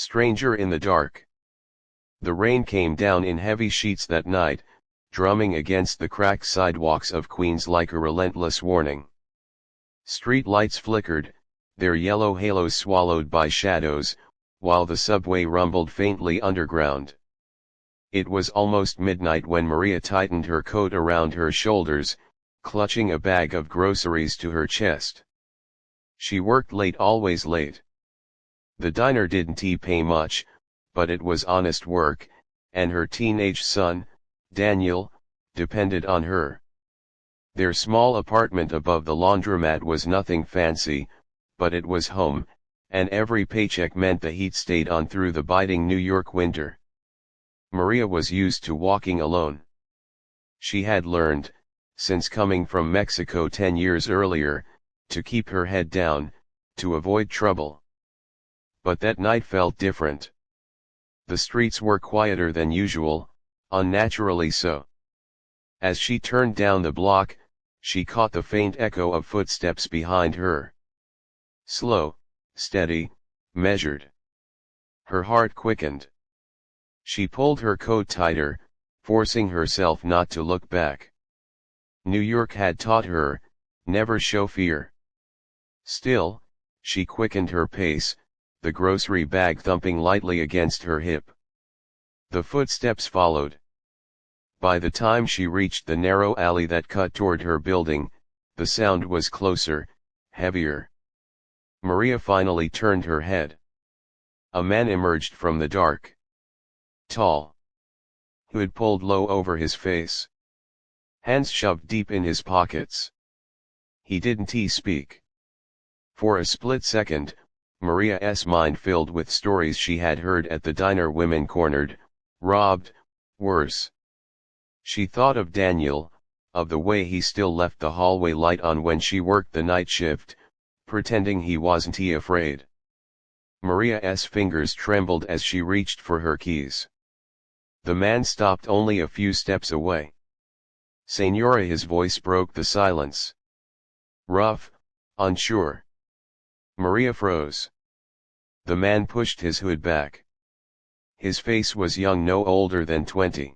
Stranger in the dark. The rain came down in heavy sheets that night, drumming against the cracked sidewalks of Queens like a relentless warning. Street lights flickered, their yellow halos swallowed by shadows, while the subway rumbled faintly underground. It was almost midnight when Maria tightened her coat around her shoulders, clutching a bag of groceries to her chest. She worked late, always late. The diner didn't pay much, but it was honest work, and her teenage son, Daniel, depended on her. Their small apartment above the laundromat was nothing fancy, but it was home, and every paycheck meant the heat stayed on through the biting New York winter. Maria was used to walking alone. She had learned, since coming from Mexico 10 years earlier, to keep her head down, to avoid trouble. But that night felt different. The streets were quieter than usual, unnaturally so. As she turned down the block, she caught the faint echo of footsteps behind her. Slow, steady, measured. Her heart quickened. She pulled her coat tighter, forcing herself not to look back. New York had taught her, never show fear. Still, she quickened her pace, the grocery bag thumping lightly against her hip. The footsteps followed. By the time she reached the narrow alley that cut toward her building, the sound was closer, heavier. Maria finally turned her head. A man emerged from the dark. Tall. Hood pulled low over his face. Hands shoved deep in his pockets. He didn't speak. For a split second, Maria's mind filled with stories she had heard at the diner: women cornered, robbed, worse. She thought of Daniel, of the way he still left the hallway light on when she worked the night shift, pretending he wasn't afraid. Maria's fingers trembled as she reached for her keys. The man stopped only a few steps away. "Señora," his voice broke the silence. Rough, unsure. Maria froze. The man pushed his hood back. His face was young, no older than 20.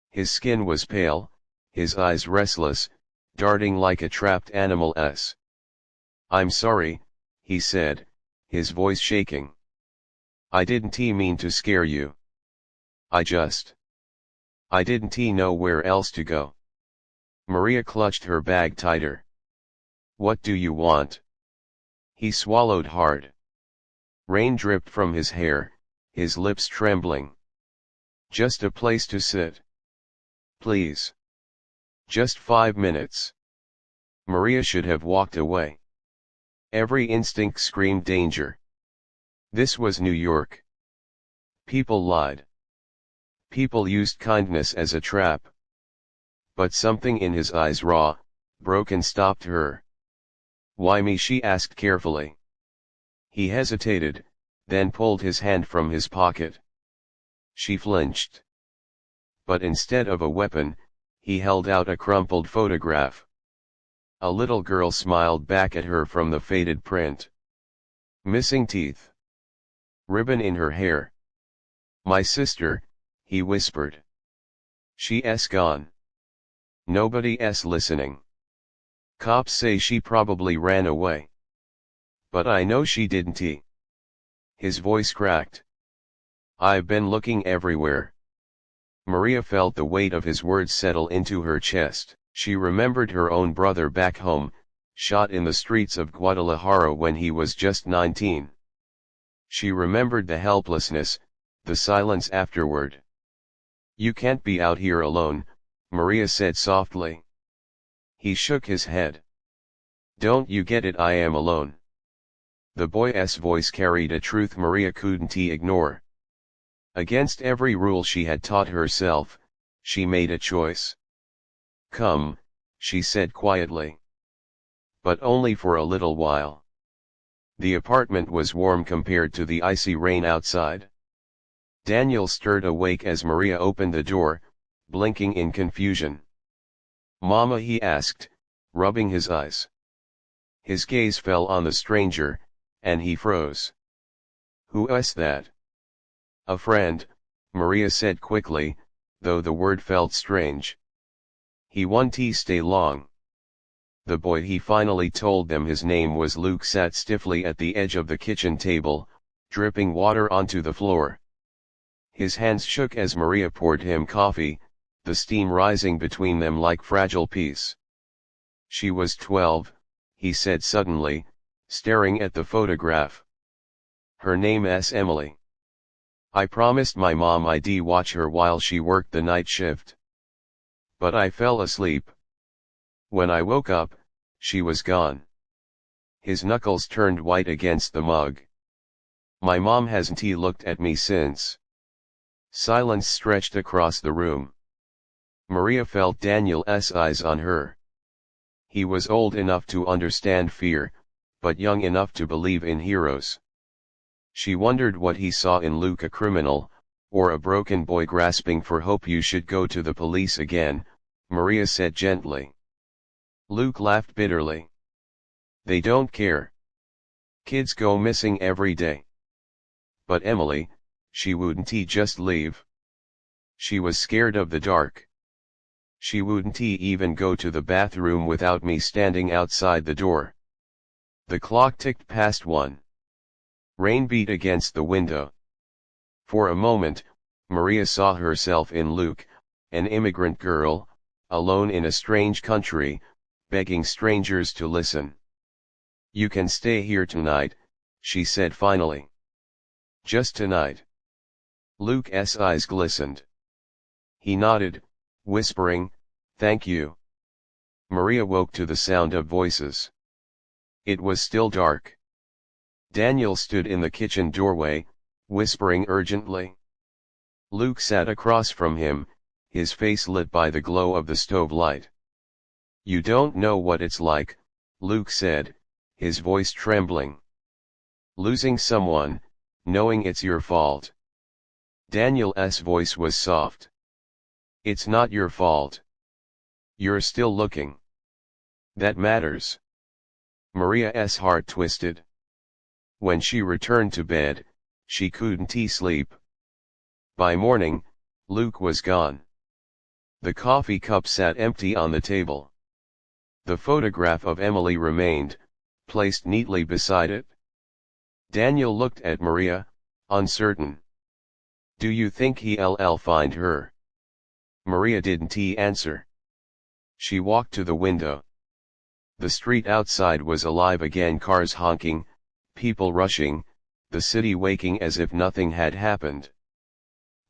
His skin was pale, his eyes restless, darting like a trapped animal's. "I'm sorry," he said, his voice shaking. "I didn't mean to scare you. I didn't know where else to go." Maria clutched her bag tighter. "What do you want?" He swallowed hard. Rain dripped from his hair, his lips trembling. "Just a place to sit. Please. Just 5 minutes." Maria should have walked away. Every instinct screamed danger. This was New York. People lied. People used kindness as a trap. But something in his eyes, raw, broken, stopped her. "Why me?" she asked carefully. He hesitated, then pulled his hand from his pocket. She flinched. But instead of a weapon, he held out a crumpled photograph. A little girl smiled back at her from the faded print. Missing teeth. Ribbon in her hair. "My sister," he whispered. "She's gone. Nobody's listening. Cops say she probably ran away. But I know she didn't." His voice cracked. "I've been looking everywhere." Maria felt the weight of his words settle into her chest. She remembered her own brother back home, shot in the streets of Guadalajara when he was just 19. She remembered the helplessness, the silence afterward. "You can't be out here alone," Maria said softly. He shook his head. "Don't you get it? I am alone." The boy's voice carried a truth Maria couldn't ignore. Against every rule she had taught herself, she made a choice. "Come," she said quietly. But only for a little while. The apartment was warm compared to the icy rain outside. Daniel stirred awake as Maria opened the door, blinking in confusion. "Mama?" he asked, rubbing his eyes. His gaze fell on the stranger, and he froze. Who's that? A friend, Maria said quickly, though the word felt strange. He won't stay long. The boy he finally told them his name was Luke sat stiffly at the edge of the kitchen table, dripping water onto the floor. His hands shook as Maria poured him coffee, the steam rising between them like fragile peace. She was 12, he said suddenly, staring at the photograph. Her name's Emily. I promised my mom I'd watch her while she worked the night shift. But I fell asleep. When I woke up, she was gone. His knuckles turned white against the mug. My mom hasn't looked at me since. Silence stretched across the room. Maria felt Daniel's eyes on her. He was old enough to understand fear, but young enough to believe in heroes. She wondered what he saw in Luke, a criminal, or a broken boy grasping for hope. You should go to the police again, Maria said gently. Luke laughed bitterly. They don't care. Kids go missing every day. But Emily, she wouldn't just leave. She was scared of the dark. She wouldn't even go to the bathroom without me standing outside the door. The clock ticked past 1. Rain beat against the window. For a moment, Maria saw herself in Luke, an immigrant girl, alone in a strange country, begging strangers to listen. You can stay here tonight, she said finally. Just tonight. Luke's eyes glistened. He nodded, whispering, "Thank you." Maria woke to the sound of voices. It was still dark. Daniel stood in the kitchen doorway, whispering urgently. Luke sat across from him, his face lit by the glow of the stove light. You don't know what it's like, Luke said, his voice trembling. Losing someone, knowing it's your fault. Daniel's voice was soft. It's not your fault. You're still looking. That matters. Maria's heart twisted. When she returned to bed, she couldn't sleep. By morning, Luke was gone. The coffee cup sat empty on the table. The photograph of Emily remained, placed neatly beside it. Daniel looked at Maria, uncertain. Do you think he'll find her? Maria didn't answer. She walked to the window. The street outside was alive again, cars honking, people rushing, the city waking as if nothing had happened.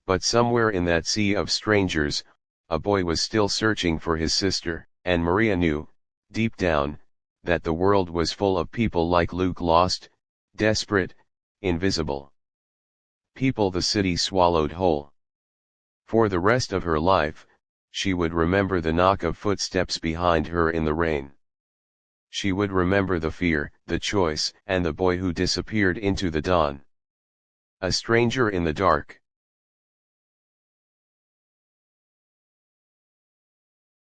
But somewhere in that sea of strangers, a boy was still searching for his sister, and Maria knew, deep down, that the world was full of people like Luke, lost, desperate, invisible. People the city swallowed whole. For the rest of her life, she would remember the knock of footsteps behind her in the rain. She would remember the fear, the choice, and the boy who disappeared into the dawn. A stranger in the dark.